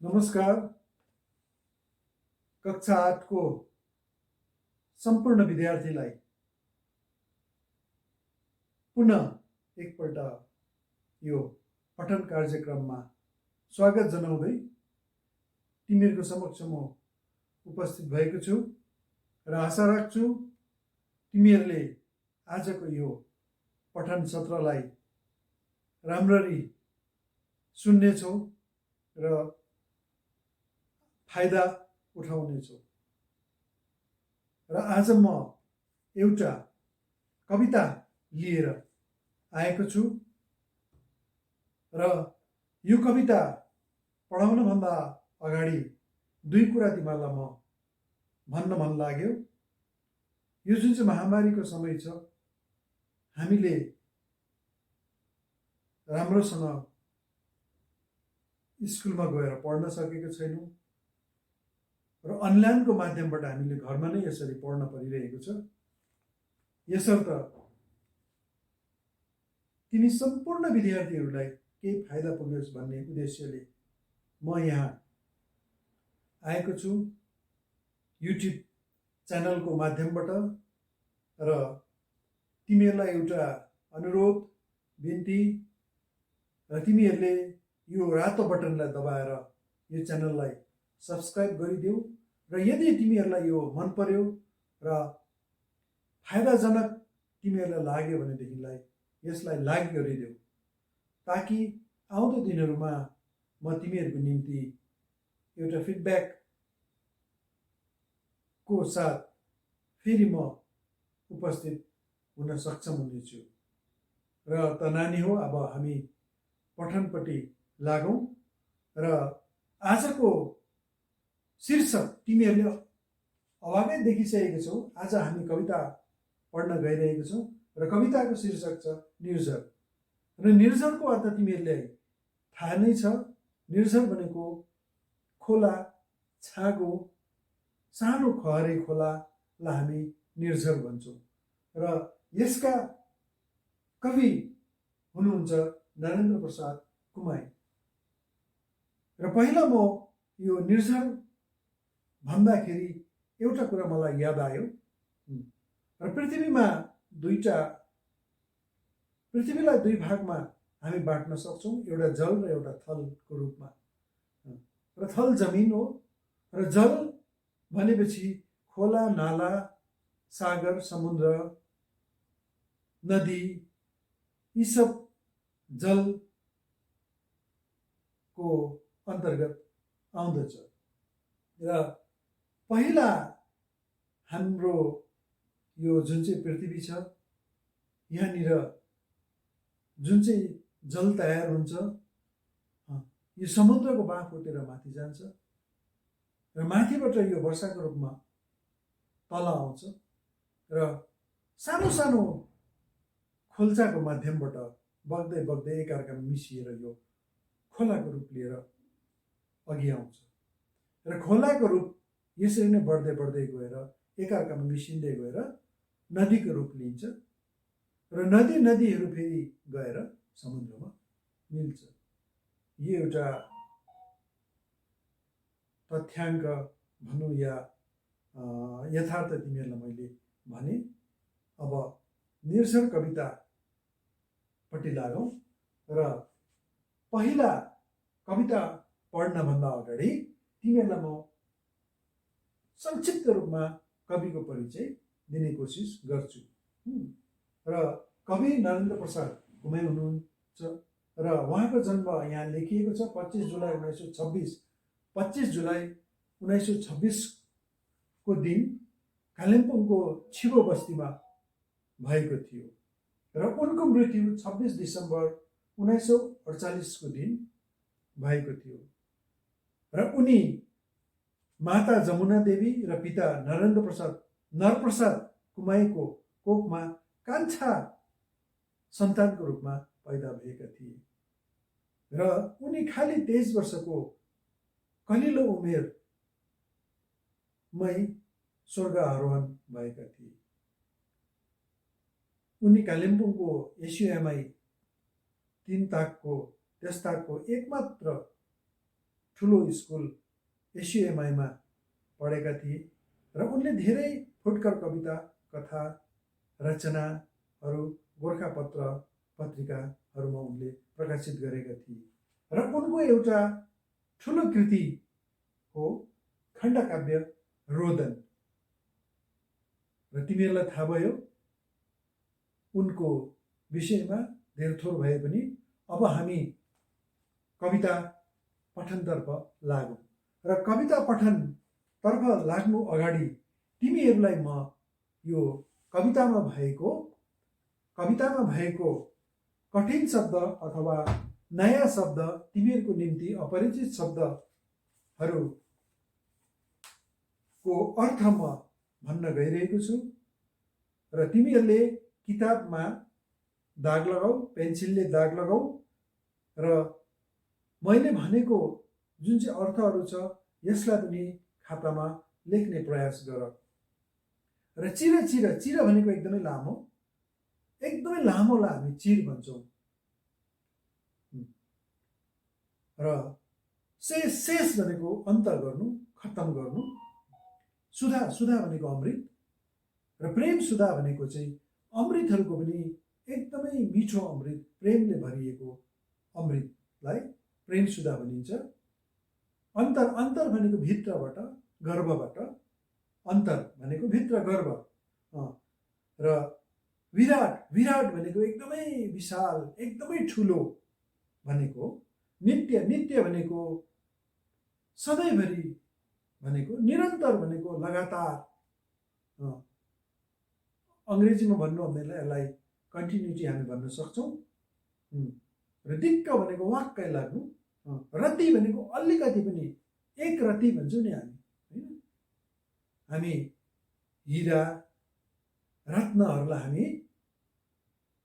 नमस्कार। कक्षा 8 को सम्पूर्ण विद्यार्थीलाई पुनः एकपल्ट यो पठन कार्यक्रममा स्वागत जनाउँदै तिमीहरूको समक्ष म उपस्थित भएको छु र आशा राख्छु तिमीहरूले आजको यो पठन सत्रलाई राम्ररी सुन्नेछौ र फाइदा उठाउनेछौ। र आज म एउटा कविता लिएर आएको छु र यो कविता पढाउनभन्दा अगाडि दुई कुरा तिमीहरूलाई म भन्न मन लाग्यो। यो जुन चाहिँ महामारीको समय छ, हामीले राम्रोसँग स्कुलमा गएर पढ्न सकेको छैनौँ र अनलाइनको माध्यमबाट हामीले घरमा नै यसरी पढ्न परिरहेको छ। यसर्थ तिमी सम्पूर्ण विद्यार्थीहरूलाई केही फाइदा पुगोस् भन्ने उद्देश्यले म यहाँ आएको छु युट्युब च्यानलको माध्यमबाट। र तिमीहरूलाई एउटा अनुरोध बिन्ती, र तिमीहरूले यो रातो बटनलाई दबाएर यो च्यानललाई सब्सक्राइब गरिदेऊ र यदि तिमीहरूलाई यो मन पर्यो र फाइदाजनक तिमीहरूलाई लाग्यो भनेदेखिलाई यसलाई लाइक गरिदेऊ, ताकि आउँदो दिनहरूमा म तिमीहरूको निम्ति एउटा फिडब्याकको साथ फेरि म उपस्थित हुन सक्षम हुनेछु। र त नानी हो, अब हामी पठनपट्टि लागौँ। र आजको शीर्षक तिमीहरूले अभागै देखिसकेको छौ। आज हामी कविता पढ्न गइरहेको छौँ र कविताको शीर्षक छ निर्झर। र निर्झरको अर्थ तिमीहरूलाई थाहा नै छ। निर्झर भनेको खोला, छाँगो, सानो खहरे खोलालाई हामी निर्झर भन्छौँ। र यसका कवि हुनुहुन्छ नरेन्द्र प्रसाद कुमाई। र पहिला म यो निर्झर भन्दाखेरि एउटा कुरा मलाई याद आयो। र पृथ्वीलाई दुई भागमा हामी बाँट्न सक्छौँ, एउटा जल र एउटा थलको रूपमा। र थल जमिन हो, र जल भनेपछि खोला, नाला, सागर, समुद्र, नदी, यी सब जलको अन्तर्गत आउँदछ। र पहिला हाम्रो यो जुन चाहिँ पृथ्वी छ, यहाँनिर जुन चाहिँ जल तयार हुन्छ यो समुद्रको बाँफ उठेर माथि जान्छ र माथिबाट यो वर्षाको रूपमा तल आउँछ र सानो सानो खोल्चाको माध्यमबाट बग्दै बग्दै एकअर्कामा मिसिएर यो खोलाको रूप लिएर अघि आउँछ। र खोलाको रूप यसरी नै बढ्दै बढ्दै गएर एकअर्कामा मिसिँदै गएर नदीको रूप लिन्छ र नदीहरू फेरि गएर समुद्रमा मिल्छ। यो एउटा तथ्याङ्क भनौँ या यथार्थ तिमीहरूलाई मैले भने। अब निर्झर कवितापट्टि लागौँ। र पहिला कविता पढ्नभन्दा अगाडि तिमीहरूलाई म संक्षिप्त रूपमा कविको परिचय दिने कोसिस गर्छु। र कवि नरेन्द्र प्रसाद कुमाई हुनुहुन्छ र उहाँको जन्म यहाँ लेखिएको छ 25 जुलाई 1926 को दिन कालिम्पोङको छिबो बस्तीमा भएको थियो। र उनको मृत्यु 26 दिसम्बर 1948 को दिन भएको थियो। र उनी माता जमुना देवी र पिता नरप्रसाद कुमाईको कोखमा कान्छा सन्तानको रूपमा पैदा भएका थिए। र उनी खालि 23 वर्षको कलिलो उमेरमै स्वर्ग आरोहण भएका थिए। उनी कालिम्पोङको एसयुएमआई 3 ताकको एकमात्र ठुलो स्कुल एसयुएमआईमा पढेका थिए र उनले धेरै फुटकर कविता कथा रचनाहरू गोरखापत्र पत्रिकाहरूमा उनले प्रकाशित गरेका थिए र उनको एउटा ठुलो कृति हो खण्डकाव्य रोदन। र तिमीहरूलाई थाहा भयो उनको विषयमा धेर थोर भए पनि अब हामी कविता पठनतर्फ लागौँ र कविता पठनतर्फ लाग्नु अगाडि तिमीहरूलाई म यो कवितामा भएको कठिन शब्द अथवा नयाँ शब्द तिमीहरूको निम्ति अपरिचित शब्दहरूको अर्थ म भन्न गइरहेको छु र तिमीहरूले किताबमा दाग लगाऊ, पेन्सिलले दाग लगाऊ र मैले भनेको जुन चाहिँ अर्थहरू छ यसलाई पनि खातामा लेख्ने प्रयास गर र चिर भनेको एकदमै लामोलाई हामी चिर भन्छौँ र शेष भनेको अन्त गर्नु, खत्तम गर्नु, सुधा भनेको अमृत र प्रेम सुधा भनेको चाहिँ अमृतहरूको पनि एकदमै मिठो अमृत, प्रेमले भरिएको अमृतलाई प्रेम सुधा भनिन्छ। अन्तर भनेको भित्रबाट, गर्भबाट, अन्तर भनेको भित्र गर्भ र विराट भनेको एकदमै विशाल, एकदमै ठुलो भनेको, नित्य भनेको सधैँभरि भनेको, निरन्तर भनेको लगातार, अङ्ग्रेजीमा भन्नु हो भने यसलाई कन्टिन्युटी हामी भन्न सक्छौँ र दिक्क भनेको वाक्कै लाग्नु, रति भनेको अलिकति पनि, एक रति भन्छौँ नि हामी, होइन? हामी हिरा रत्नहरूलाई हामी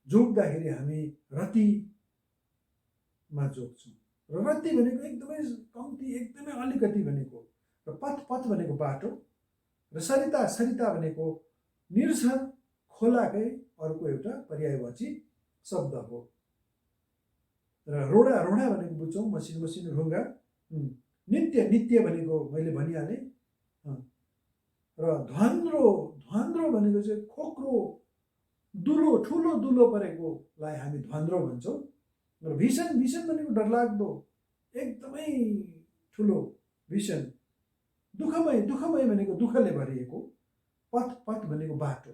जोड्दाखेरि हामी रतिमा जोड्छौँ र रति भनेको एकदमै कम्ती, एकदमै अलिकति भनेको र पथ भनेको बाटो र सरिता भनेको निर्झर खोलाकै अर्को एउटा पर्यायवाची शब्द हो र रोडा भनेको बुझ्छौँ मसिनो ढुङ्गा, नित्य भनेको मैले भनिहालेँ र ध्वान्द्रो भनेको चाहिँ खोक्रो ठुलो दुलो परेकोलाई हामी ध्वान्द्रो भन्छौँ र भीषण भनेको डरलाग्दो एकदमै ठुलो भीषण, दुःखमय भनेको दुःखले भरिएको, पथ भनेको बाटो,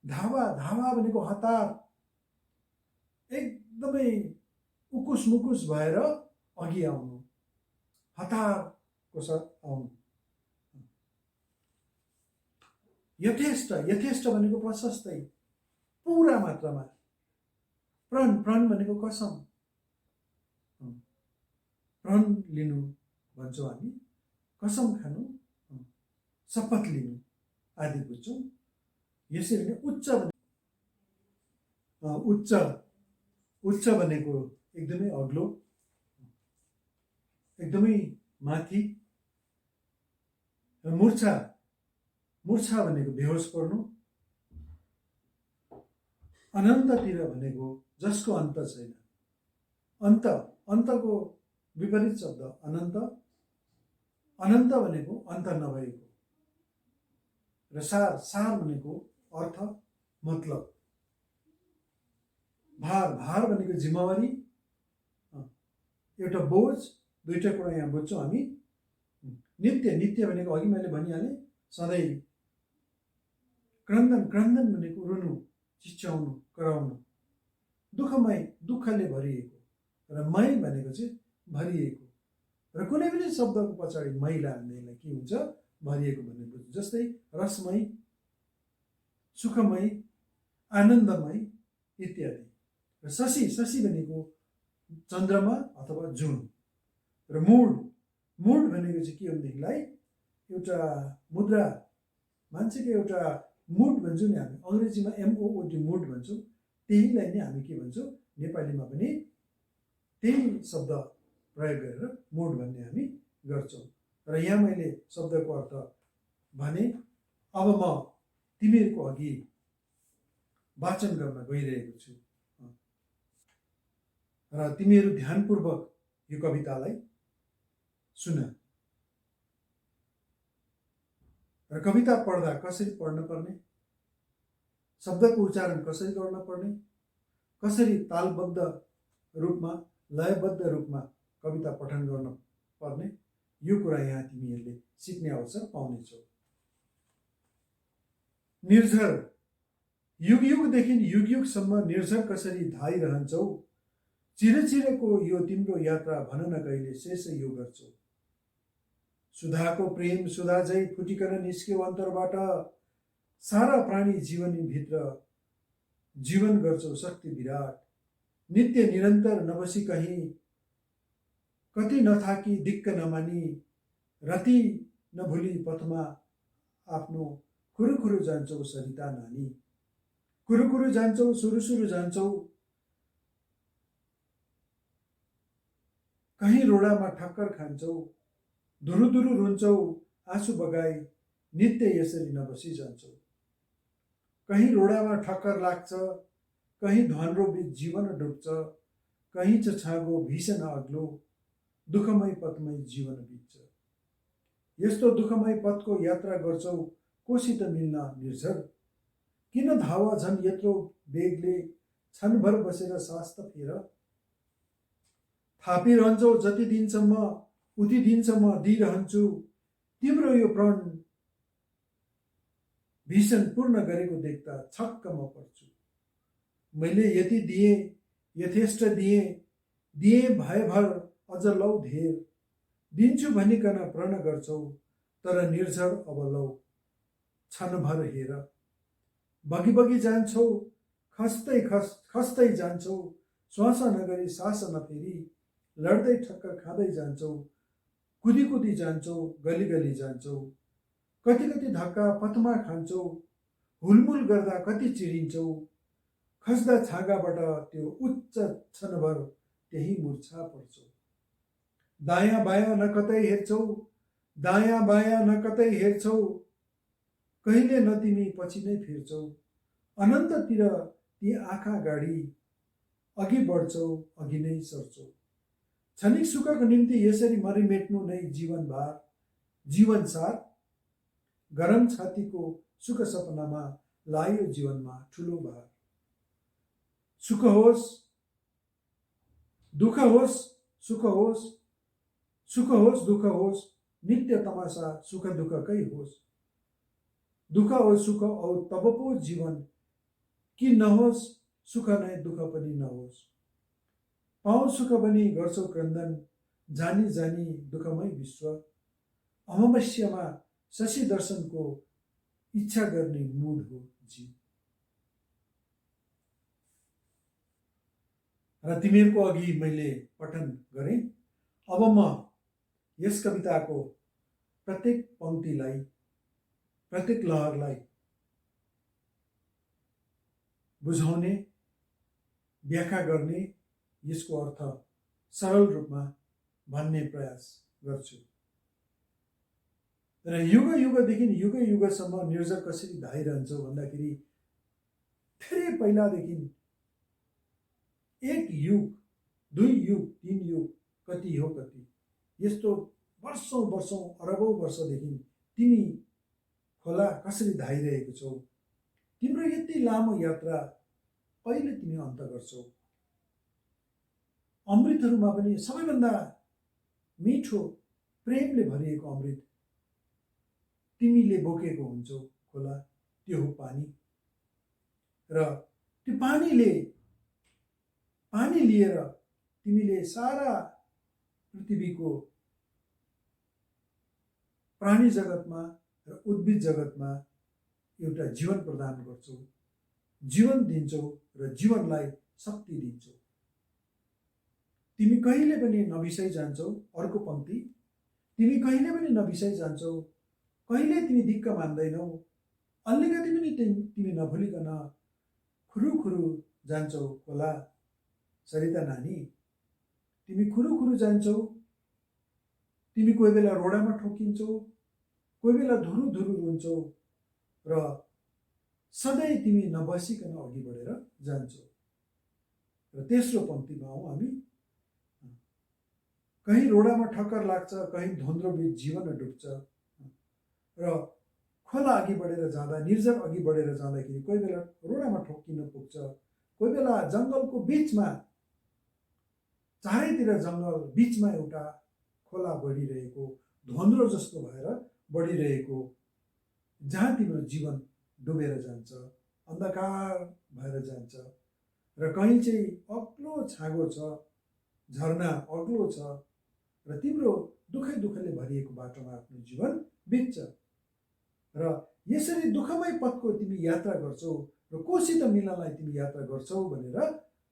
धावा भनेको हतार, एकदमै उकुस मुकुस भएर अघि आउनु, हतारको साथ आउनु। यथेष्ट भनेको प्रशस्तै, पुरा मात्रामा। प्रण भनेको कसम, प्रण लिनु भन्छौँ हामी, कसम खानु, शपथ लिनु आदि बुझ्छौँ। यसरी नै उच्च भनेको एकदमै अग्लो, एकदमै माथि। र मूर्छा भनेको बेहोस पर्नु। अनन्ततिर भनेको जसको अन्त छैन, अन्तको विपरीत शब्द अनन्त भनेको अन्त नभएको र सार भनेको अर्थ, मतलब। भार भनेको जिम्मेवारी, एउटा बोझ, दुईटा कुरा यहाँ बुझ्छौँ हामी। नित्य भनेको अघि मैले भनिहालेँ सधैँ। क्रन्दन भनेको रुनु, चिच्याउनु, कराउनु। दुःखले भरिएको र मय भनेको चाहिँ भरिएको र कुनै पनि शब्दको पछाडि मैला हाल्नेलाई के हुन्छ, भरिएको भन्ने बुझ्छ। जस्तै रसमय, सुखमय, आनन्दमय इत्यादि। र शशी भनेको चन्द्रमा अथवा जुन र मुड भनेको चाहिँ के भनेदेखिलाई एउटा मुद्रा, मान्छेको एउटा मुड भन्छौँ नि हामी, अङ्ग्रेजीमा MOOD मुड भन्छौँ, त्यहीलाई नै हामी के भन्छौँ नेपालीमा पनि त्यही शब्द प्रयोग गरेर मुड भन्ने हामी गर्छौँ। र यहाँ मैले शब्दको अर्थ भने। अब म तिमीहरूको अघि वाचन गर्न गइरहेको छु र तिमीहरू ध्यानपूर्वक यो कवितालाई सुन। र कविता पढ्दा कसरी पढ्न पर्ने, शब्दको उच्चारण कसरी गर्न पर्ने, कसरी तालबद्ध रूपमा लयबद्ध रूपमा कविता पठन गर्न पर्ने, यो कुरा यहाँ तिमीहरूले सिक्ने अवसर पाउनेछौ। निर्झर युग युगदेखि युग युगसम्म निर्झर कसरी धाइरहन्छौ, चिरचिरको यो तिम्रो यात्रा भन न कहिले शेष यो गर्छौ। सुधाको प्रेम सुधा झै फुटिकन निस्क्यो अन्तरबाट, सारा प्राणी जीवनीभित्र जीवन गर्छौ शक्ति विराट। नित्य निरन्तर नबसी कहीँ, कति नथाकी दिक्क नमानी, रति नभुली पथमा आफ्नो खुरुखुरु जान्छौ सरिता नानी। खुरुखुरु जान्छौ सुरु जान्छौ, कहीँ रोडामा ठक्कर खान्छौ, धुरुधुरु रुन्छौ आँसु बगाई, नित्य यसरी नबसी जान्छौ। कहीँ रोडामा ठक्कर लाग्छ, कहीँ ध्वान्रो बीच जीवन डुब्छ, कहीँ छाँगो भीषण अग्लो, दुःखमय पथमै जीवन बित्छ। यस्तो दुःखमय पथको यात्रा गर्छौ कोसित मिल्न निर्झर, किन धावा झन् यत्रो बेगले, क्षणभर बसेर सास त फेर। थापिरहन्छौ जति दिनसम्म, उति दिनसम्म दिइरहन्छु, तिम्रो यो प्रण भीषण पूर्ण गरेको देख्दा छक्क म पर्छु। मैले यति दिएँ, यथेष्ट दिएँ भयभर अझ लौ धेर, दिन्छु भनिकन प्रण गर्छौ, तर निर्झर अब लौ क्षणभर हेर। बगी बगी जान्छौ, खस्दै जान्छौ, श्वास नगरी सास नफेरी, लड्दै ठक्कर खाँदै जान्छौ, कुदी कुदी जान्छौ, गली गली जान्छौ, कति कति धक्का पथमा खान्छौ, हुलमुल गर्दा कति चिरिन्छौ, खस्दा छाँगाबाट त्यो उच्च क्षणभर त्यही मूर्छा पर्छौ। दायाँ बायाँ न कतै हेर्छौ, दायाँ बायाँ न कतै हेर्छौ, कहिले न तिमी पछि नै फिर्छौ, अनन्ततिर ती आँखा गाडी, अघि बढ्छौ अघि नै सर्छौ। क्षणिक सुखको निम्ति यसरी मरिमेट्नु नै जीवन भार, जीवन सार, गरम छातीको सुख सपनामा लायो जीवनमा ठुलो भार। सुख होस् दुःख होस्, सुख होस्, सुख होस् दुःख होस्, नित्य तमासा सुख दुःखकै होस्। दुःख औ सुख औ तब पो जीवन, कि नहोस् सुख नै दुःख पनि नहोस्। पाऊ सुख पनि गर्छौ क्रन्दन, जानी जानी दुःखमय विश्व, अमावस्यामा शशि दर्शनको इच्छा गर्ने मूड हो जीव। र तिमीहरूको अघि मैले पठन गरेँ। अब म यस कविताको प्रत्येक पंक्तिलाई, प्रत्येक लहरलाई बुझाउने, व्याख्या गर्ने, यसको अर्थ सरल रूपमा भन्ने प्रयास गर्छु। र युग युगदेखि युग युगसम्म निर्झर कसरी धाइरहन्छ भन्दाखेरि धेरै पहिलादेखि एक युग, दुई युग, तीन युग, कति हो कति, यस्तो वर्षौं वर्षौं अरबौं वर्षदेखि तिमी खोला कसरी धाइरहेको छौ। तिम्रो यति लामो यात्रा कहिले तिमी अन्त गर्छौ। अमृतहरूमा पनि सबैभन्दा मिठो प्रेमले भरिएको अमृत तिमीले बोकेको हुन्छौ खोला, त्यो हो पानी। र त्यो पानी लिएर तिमीले सारा पृथ्वीको प्राणी जगतमा र उद्भिद जगतमा एउटा जीवन प्रदान गर्छौ, जीवन दिन्छौ र जीवनलाई शक्ति दिन्छौ। तिमी कहिले पनि नबिसाइ जान्छौ। अर्को पंक्ति, तिमी कहिले पनि नबिसाइ जान्छौ, कहिले तिमी दिक्क मान्दैनौ, अलिकति पनि तिमी नभुलिकन खुरुखुरु जान्छौ खोला सरिता नानी। तिमी खुरुखुरु जान्छौ, तिमी कोही बेला रोडामा ठोकिन्छौ, कोही बेला धुरु धुरु रुन्छौ, र सधैँ तिमी नबसिकन अघि बढेर जान्छौ। र तेस्रो पंक्तिमा आउँ हामी। कहीँ रोडामा ठक्कर लाग्छ, कहीँ धुन्द्रो बीच जीवन डुब्छ। र खोला अघि बढेर जाँदा, निर्जन अघि बढेर जाँदाखेरि कोही बेला रोडामा ठोक्किन पुग्छ, कोही बेला जङ्गलको बिचमा, चारैतिर जङ्गल बिचमा एउटा खोला बढिरहेको, धुन्द्रो जस्तो भएर बढिरहेको, जहाँ तिम्रो जीवन डुबेर जान्छ, अन्धकार भएर जान्छ। र कहीँ चाहिँ अग्लो छाँगो छ, झरना अग्लो छ, र तिम्रो दुःखले भरिएको बाटोमा आफ्नो जीवन बित्छ। र यसरी दुःखमय पथको तिमी यात्रा गर्छौ र कोसित मिल्नलाई तिमी यात्रा गर्छौ भनेर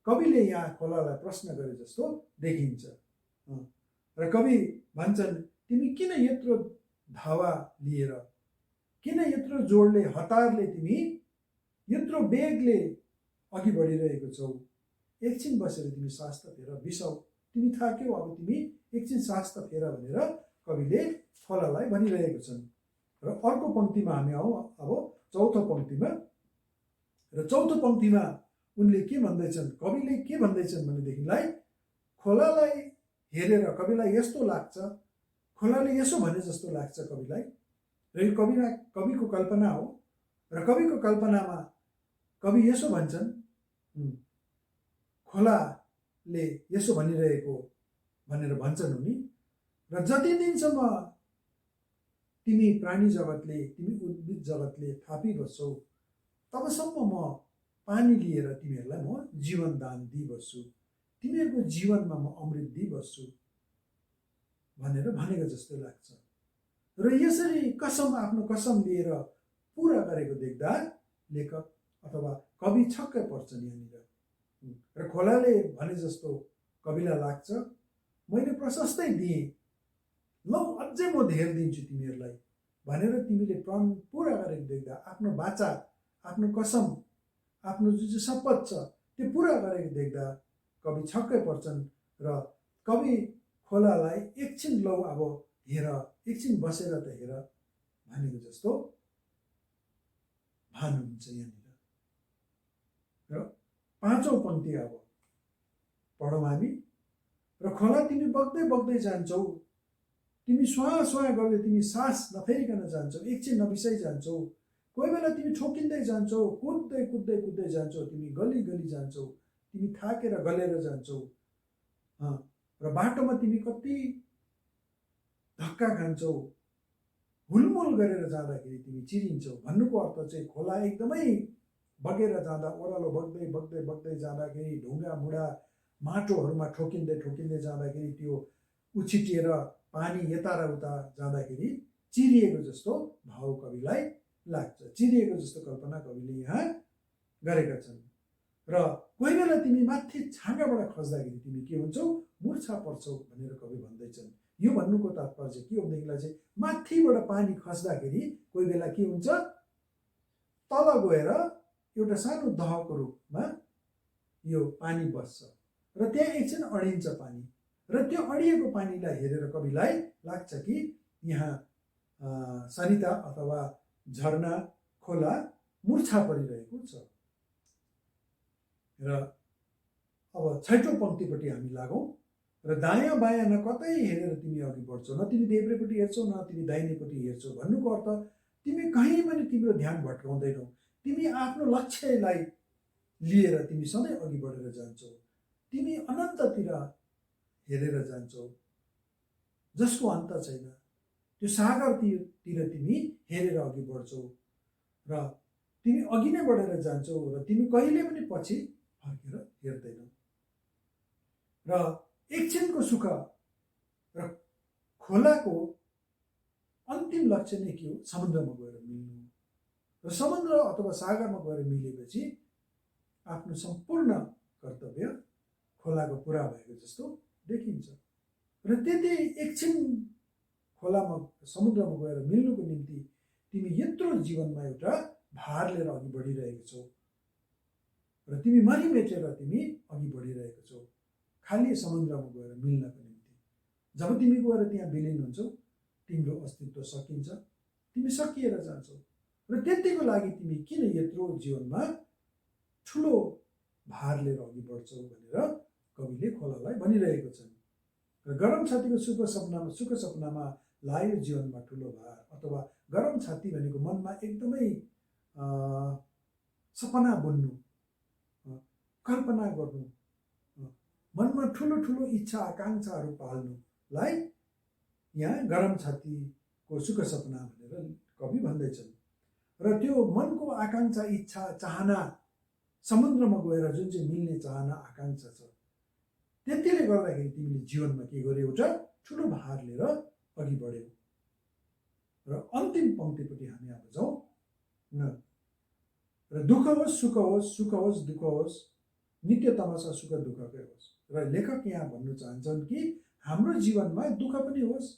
कविले यहाँ खोलालाई प्रश्न गरे जस्तो देखिन्छ। र कवि भन्छन्, तिमी किन यत्रो धावा लिएर, किन यत्रो जोडले, हतारले तिमी यत्रो बेगले अघि बढिरहेको छौ? एकछिन बसेर तिमी सास त फेर, बिसाउ, तिमी थाक्यौ, अब तिमी एकछिन सास त फेर भनेर कविले खोलालाई भनिरहेको छन्। र अर्को पङ्क्तिमा हामी आउँ अब चौथो पङ्क्तिमा। र चौथो पङ्क्तिमा उनले के भन्दैछन्, कविले के भन्दैछन् भनेदेखिलाई, खोलालाई हेरेर कविलाई यस्तो लाग्छ, खोलाले यसो भने जस्तो लाग्छ कविलाई। र यो कविको कल्पना हो। र कविको कल्पनामा कवि यसो भन्छन्, खोलाले यसो भनिरहेको भनेर भन्छन् उनी। र जति दिनसम्म तिमी प्राणी जगतले, तिमी उद्भिद जगतले थापिबस्छौ, तबसम्म म पानी लिएर तिमीहरूलाई म जीवन दान दिइबस्छु, तिमीहरूको जीवनमा म अमृत दिइबस्छु भनेर भनेको जस्तो लाग्छ। र यसरी कसम, आफ्नो कसम लिएर पुरा गरेको देख्दा लेखक अथवा कवि छक्कै पर्छन् यहाँनिर। र खोलाले भने जस्तो कविलाई लाग्छ, मैले प्रशस्तै दिएँ, ल अझै म धेर दिन्छु तिमीहरूलाई भनेर तिमीले प्रण पुरा गरेको देख्दा, आफ्नो बाचा, आफ्नो कसम, आफ्नो जुन चाहिँ शपथ छ त्यो पुरा गरेको देख्दा कवि छक्कै पर्छन्। र कवि खोलालाई एकछिन लौ अब हेर, एकछिन बसेर त हेर भनेको जस्तो भान हुन्छ यहाँनिर। र पाँचौँ पङ्क्ति अब पढौँ हामी। र खोला तिमी बग्दै बग्दै जान्छौ, तिमी स्वाहा गर्दै तिमी सास नफेरिकन जान्छौ, एकछिन नबिसाइ जान्छौ, कोही बेला तिमी ठोकिँदै जान्छौ, कुद्दै जान्छौ, तिमी गली जान्छौ, तिमी थाकेर गलेर जान्छौ। र बाटोमा तिमी कति धक्का खान्छौ, हुलमुल गरेर जाँदाखेरि तिमी चिरिन्छौ। भन्नुको अर्थ चाहिँ खोला एकदमै बगेर जाँदा, ओह्रालो बग्दै जाँदाखेरि ढुङ्गा मुढा माटोहरूमा ठोकिँदै जाँदाखेरि त्यो उछिटिएर पानी यता र उता जाँदाखेरि चिरिएको जस्तो भाव कविलाई लाग्छ, चिरिएको जस्तो कल्पना कविले यहाँ गरेका छन्। र कोही बेला तिमी माथि छाँगाबाट खस्दाखेरि तिमी के हुन्छौ, मुर्छा पर्छौ भनेर कवि भन्दैछन्। यो भन्नुको तात्पर्य के हो भनेदेखिलाई चाहिँ माथिबाट पानी खस्दाखेरि कोही बेला के हुन्छ, तल गएर एउटा सानो दहको रूपमा यो पानी बस्छ र त्यहाँ एकछिन अडिन्छ पानी। र त्यो अडिएको पानीलाई हेरेर कविलाई लाग्छ कि यहाँ सरिता अथवा झरना, खोला मुर्छा परिरहेको छ। र अब छैटौँ पङ्क्तिपट्टि हामी लागौँ। र दायाँ बायाँ न कतै हेरेर तिमी अघि बढ्छौ, न तिमी देब्रेपट्टि हेर्छौ, न तिमी दाहिनेपट्टि हेर्छौ। भन्नुको अर्थ तिमी कहीँ पनि तिम्रो ध्यान भट्काउँदैनौ, तिमी आफ्नो लक्ष्यलाई लिएर तिमी सधैँ अघि बढेर जान्छौ, तिमी अनन्ततिर हेरेर जान्छौ जसको अन्त छैन, त्यो सागरतिर तिमी हेरेर अघि बढ्छौ र तिमी अघि नै बढेर जान्छौ र तिमी कहिले पनि पछि फर्केर हेर्दैनौ। र एकछिनको सुख र खोलाको अन्तिम लक्ष्य नै के हो, समुद्रमा गएर मिल्नु। र समुद्र अथवा सागरमा गएर मिलेपछि आफ्नो सम्पूर्ण कर्तव्य खोलाको पुरा भएको जस्तो देखिन्छ। र त्यति एकछिन खोलामा, समुद्रमा गएर मिल्नुको निम्ति तिमी यत्रो जीवनमा एउटा भार लिएर अघि बढिरहेको छौ र तिमी मरिमेटेर तिमी अघि बढिरहेको छौ खाली समुद्रमा गएर मिल्नको निम्ति। जब तिमी गएर त्यहाँ विलिन हुन्छौ, तिम्रो अस्तित्व सकिन्छ, तिमी सकिएर जान्छौ। र त्यतिको लागि तिमी किन यत्रो जीवनमा ठुलो भार लिएर अघि बढ्छौ भनेर कविले खोलालाई भनिरहेको छन्। र गरम छातीको सुख सपनामा लायो जीवनमा ठुलो भार, अथवा गरम छाती भनेको मनमा एकदमै सपना बुन्नु, कल्पना गर्नु, मनमा ठुलो ठुलो इच्छा आकाङ्क्षाहरू पाल्नुलाई यहाँ गरम छातीको सुख सपना भनेर कवि भन्दैछन्। र त्यो मनको आकाङ्क्षा, इच्छा, चाहना समुद्रमा गएर जुन चाहिँ मिल्ने चाहना आकाङ्क्षा छ, त्यतिले गर्दाखेरि तिमीले जीवनमा के गर्यौ, एउटा ठुलो भार लिएर अघि बढ्यौ। र अन्तिम पङ्क्तिपट्टि हामी अब जाउँ न। र दुःख होस् सुख होस्, सुख होस् दुःख होस्, नित्य तमासा सुख दुःखकै होस्। र लेखक यहाँ भन्नु चाहन्छन् कि हाम्रो जीवनमा दुःख पनि होस्,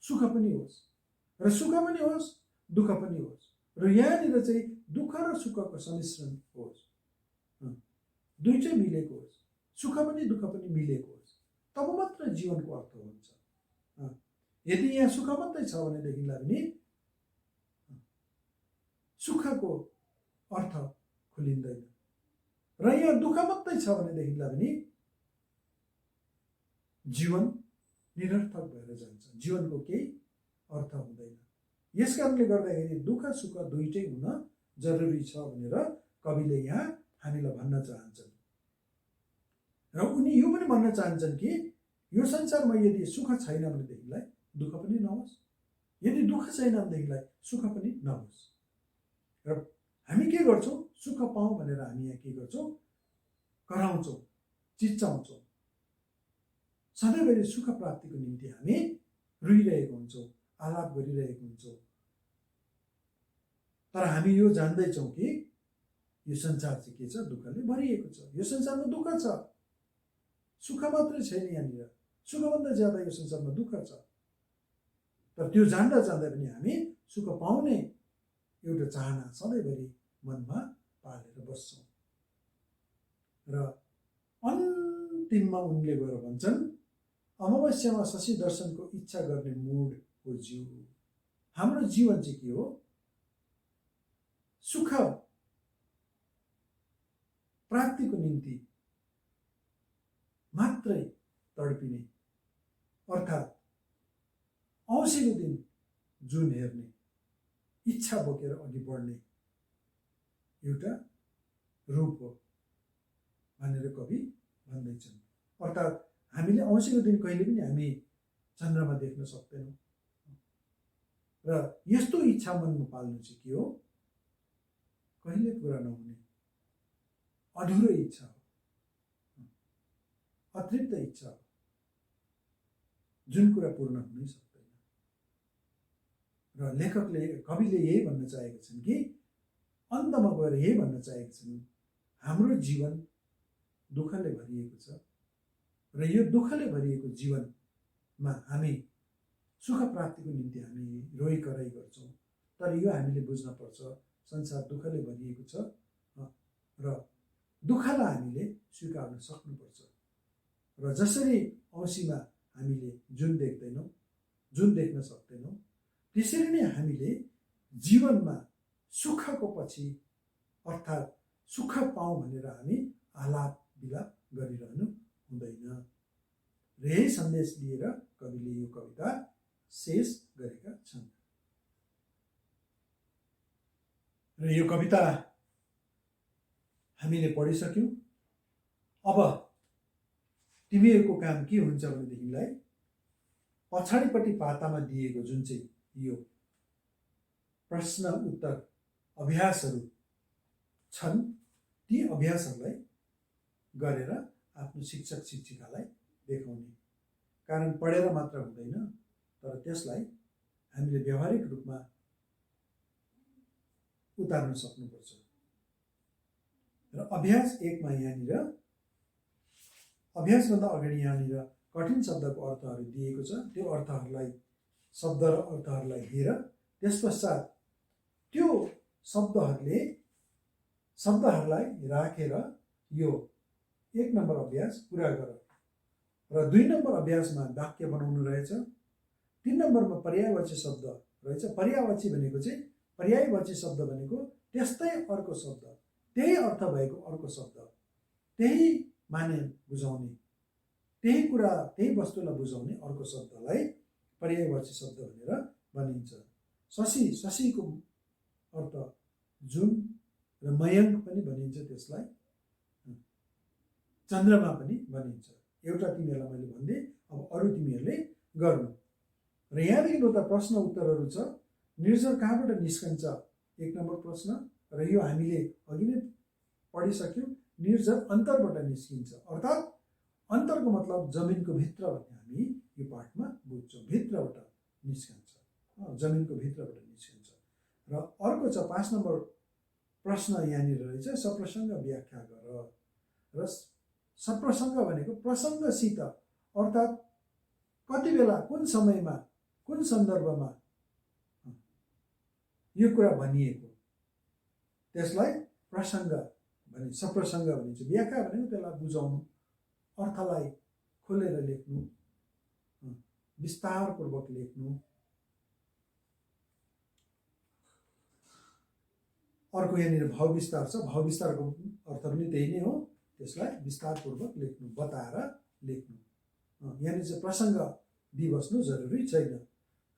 सुख पनि होस्, र सुख पनि होस्, दुःख पनि होस्, र यहाँनिर चाहिँ दुःख र सुखको सम्मिश्रण होस्, दुईटै मिलेको होस्, सुख पनि दुःख पनि मिलेको होस्, तब मात्र जीवनको अर्थ हुन्छ। यदि यहाँ सुख मात्रै छ भनेदेखिलाई पनि सुखको अर्थ खुलिँदैन, र यहाँ दुःख मात्रै छ भनेदेखिलाई पनि जीवन निरर्थक भएर जान्छ, जीवनको केही अर्थ हुँदैन। यस कारणले गर्दाखेरि दुःख सुख दुईटै हुन जरुरी छ भनेर कविले यहाँ हामीलाई भन्न चाहन्छन्। र उनी यो पनि भन्न चाहन्छन् कि यो संसारमा यदि सुख छैन भनेदेखिलाई दुःख पनि नहोस्, यदि दुःख छैन भनेदेखिलाई सुख पनि नहोस्। र हामी के गर्छौँ, सुख पाऊँ भनेर हामी यहाँ के गर्छौँ, कराउँछौँ, चिच्चाउँछौँ, सधैँभरि सुख प्राप्तिको निम्ति हामी रोइरहेको हुन्छौँ, आलाप गरिरहेको हुन्छौँ। तर हामी यो जान्दैछौँ कि यो संसार चाहिँ के छ, दुःखले भरिएको छ। यो संसारमा दुःख छ, सुख मात्रै छैन। यहाँनिर सुखभन्दा ज्यादा यो संसारमा दुःख छ। तर त्यो जान्दा जान्दै पनि हामी सुख पाउने एउटा चाहना सधैँभरि मनमा पालेर बस्छौँ। र अन्तिममा उनले गएर भन्छन्, अमावस्यामा शशि दर्शनको इच्छा गर्ने मुड हो जीव। हाम्रो जीवन चाहिँ के हो, सुख प्राप्तिको निम्ति मात्रै तडपिने, अर्थात् औँसीको दिन जुन हेर्ने, इच्छा बोकेर अघि बढ्ने एउटा रूप हो भनेर कवि भन्दैछन्। अर्थात् हामीले औँसीको दिन कहिले पनि हामी चन्द्रमा देख्न सक्दैनौँ। र यस्तो इच्छा मनमा पाल्नु चाहिँ के हो, कहिले पुरा नहुने अधुरो इच्छा हो, अतृप्त इच्छा हो, जुन कुरा पूर्ण हुनै सक्दैन। र लेखकले, कविले यही भन्न चाहेका छन् कि अन्तमा गएर यही भन्न चाहेका छन्, हाम्रो जीवन दुःखले भरिएको छ, र यो दुःखले भरिएको जीवनमा हामी सुख प्राप्तिको निम्ति हामी रोइ कराइ गर्छौँ। तर यो हामीले बुझ्न पर्छ, संसार दुःखले भरिएको छ, र दुःखलाई हामीले स्वीकार्न सक्नुपर्छ। र जसरी औँसीमा हामीले जुन देख्दैनौँ, जुन देख्न सक्दैनौँ, त्यसरी नै हामीले जीवनमा सुखको पछि, अर्थात् सुख पाऊँ भनेर हामी आलाप विलाप गरिरहनु हुँदैन। र यही सन्देश लिएर कविले यो कविता शेष गरेका छन्। र यो कविता हामीले पढिसक्यौँ। अब तिमीहरूको काम के हुन्छ भनेदेखिलाई पछाडिपट्टि पातामा दिएको जुन चाहिँ यो प्रश्न उत्तर अभ्यासहरू छन्, ती अभ्यासहरूलाई गरेर आफ्नो शिक्षक शिक्षिकालाई देखाउने। कारण पढेर मात्र हुँदैन, तर त्यसलाई हामीले व्यवहारिक रूपमा उतार्न सक्नुपर्छ। र अभ्यास 1 मा यहाँनिर, अभ्यासभन्दा अगाडि यहाँनिर कठिन शब्दको अर्थहरू दिएको छ। त्यो अर्थहरूलाई, शब्द र अर्थहरूलाई हेर, त्यस पश्चात त्यो शब्दहरूलाई राखेर यो 1 नम्बर अभ्यास पुरा गर। र 2 नम्बर अभ्यासमा वाक्य बनाउनु रहेछ। 3 नम्बरमा पर्यायवाची शब्द रहेछ। पर्यायवाची भनेको चाहिँ, पर्यायवाची शब्द भनेको त्यस्तै अर्को शब्द, त्यही अर्थ भएको अर्को शब्द, त्यही माने बुझाउने त्यही कुरा त्यही वस्तुलाई बुझाउने अर्को शब्दलाई पर्यायवाची शब्द भनेर भनिन्छ। शशी, शशीको अर्थ जुन र मयङ्क पनि भनिन्छ, त्यसलाई चन्द्रमा पनि भनिन्छ। एउटा तिमीहरूलाई मैले भनिदिएँ, अब अरू तिमीहरूले गर्नु। र यहाँदेखि उता प्रश्न उत्तरहरू छ। निर्जर कहाँबाट निस्कन्छ? 1 नम्बर प्रश्न, र यो हामीले अघि नै पढिसक्यौँ। निर्जर अन्तरबाट निस्किन्छ, अर्थात् अन्तरको मतलब जमिनको भित्र भन्ने हामी यो पाठमा बुझ्छौँ। भित्रबाट निस्कन्छ, जमिनको भित्रबाट निस्कन्छ। र अर्को छ 5 नम्बर प्रश्न यहाँनिर रहेछ, सप्रसङ्ग व्याख्या गर। र सप्रसङ्ग भनेको प्रसङ्गसित, अर्थात् कति बेला, कुन समयमा, कुन सन्दर्भमा यो कुरा भनिएको, त्यसलाई प्रसङ्ग भने सप्रसङ्ग भनिन्छ। व्याख्या भनेको त्यसलाई बुझाउनु, अर्थलाई खोलेर लेख्नु, विस्तारपूर्वक लेख्नु। अर्को यहाँनिर भाव विस्तार छ। भाव विस्तारको अर्थ पनि त्यही नै हो, त्यसलाई विस्तारपूर्वक लेख्नु, बताएर लेख्नु। यहाँनिर चाहिँ प्रसङ्ग दिइबस्नु जरुरी छैन।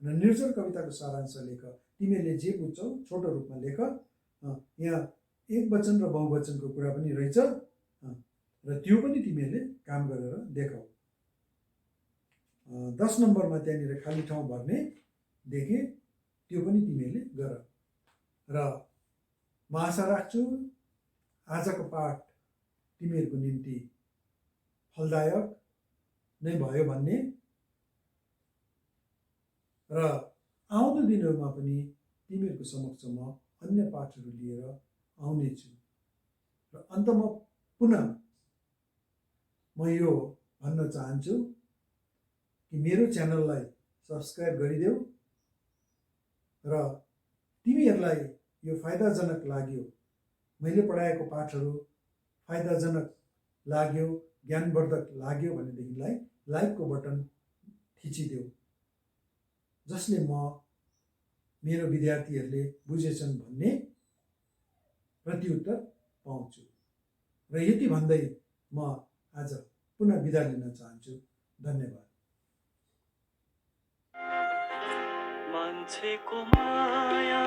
र निर्जर कविताको सारांश लेख। तिमीहरूले जे बुझ्छौ छोटो रूपमा लेख। यहाँ एक वचन र बहुवचनको कुरा पनि रहेछ, र त्यो पनि तिमीहरूले काम गरेर देखाऊ। 10 नम्बरमा त्यहाँनिर खाली ठाउँ भर्ने देखेँ, त्यो पनि तिमीहरूले गर। र म आशा राख्छु आजको पाठ तिमीहरूको निम्ति फलदायक नै भयो भन्ने, र आउँदो दिनहरूमा पनि तिमीहरूको समक्ष म अन्य पाठहरू लिएर आउनेछु। र अन्तमा पुनः म यो भन्न चाहन्छु कि मेरो च्यानललाई सब्सक्राइब गरिदेऊ, र तिमीहरूलाई यो फाइदाजनक लाग्यो, मैले पढाएको पाठहरू फाइदाजनक लाग्यो, ज्ञानवर्धक लाग्यो भनेदेखिलाई लाइकको बटन थिचिदेऊ, जसले मेरो विद्यार्थीहरूले बुझेछन् भन्ने प्रत्युत्तर पाउँछु। र यति भन्दै म आज पुनः बिदा लिन चाहन्छु। धन्यवाद। मान्छेको माया